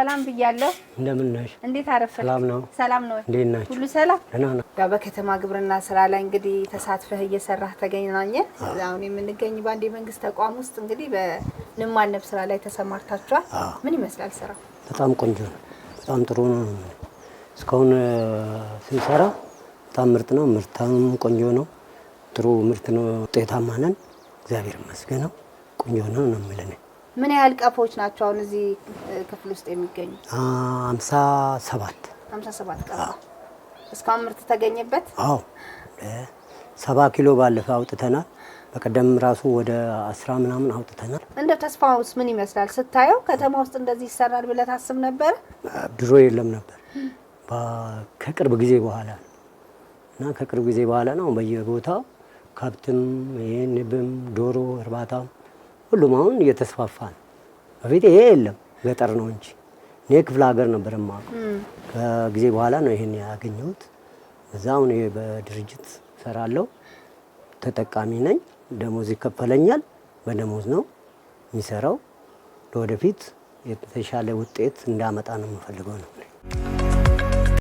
ሰላም ብያለሁ። እንደምን ነሽ? እንዴት አረፈሽ? ሰላም ነው። ሰላም ነው። እንዴት ናችሁ? ሁሉ ሰላም? ደህና ነው። ያው በከተማ ግብርና ስራ ላይ እንግዲህ ተሳትፈህ እየሰራህ ተገናኘን። አሁን የምንገኝ በአንድ የመንግስት ተቋም ውስጥ እንግዲህ በንብ ማነብ ስራ ላይ ተሰማርታችኋል። ምን ይመስላል ስራው? በጣም ቆንጆ ነው። በጣም ጥሩ ነው። እስካሁን ስንሰራ በጣም ምርጥ ነው። ምርታም ቆንጆ ነው። ጥሩ ምርት ነው። ውጤታማ ነን። እግዚአብሔር ይመስገን። ቆንጆ ነው ነው የምልህ። ምን ያህል ቀፎች ናቸው አሁን እዚህ ክፍል ውስጥ የሚገኙ? 57 ቀፎ። እስካሁን ምርት ተገኘበት? አዎ 70 ኪሎ ባለፈው አውጥተናል። በቀደም ራሱ ወደ 10 ምናምን አውጥተናል። እንደ ተስፋውስ ምን ይመስላል ስታየው? ከተማ ውስጥ እንደዚህ ይሰራል ብለህ ታስብ ነበር? ድሮ የለም ነበር። ከቅርብ ጊዜ በኋላ እና ከቅርብ ጊዜ በኋላ ነው በየቦታው ከብትም ንብም ዶሮ እርባታም ሁሉም አሁን እየተስፋፋ ነው። በፊት ይሄ የለም፣ ገጠር ነው እንጂ እኔ ክፍለ ሀገር ነበር የማውቀው። ከጊዜ በኋላ ነው ይሄን ያገኘሁት። እዛው ነው በድርጅት ሰራለሁ፣ ተጠቃሚ ነኝ። ደሞዝ ይከፈለኛል። በደሞዝ ነው የሚሰራው። ለወደፊት የተሻለ ውጤት እንዳመጣ ነው የምፈልገው ነው።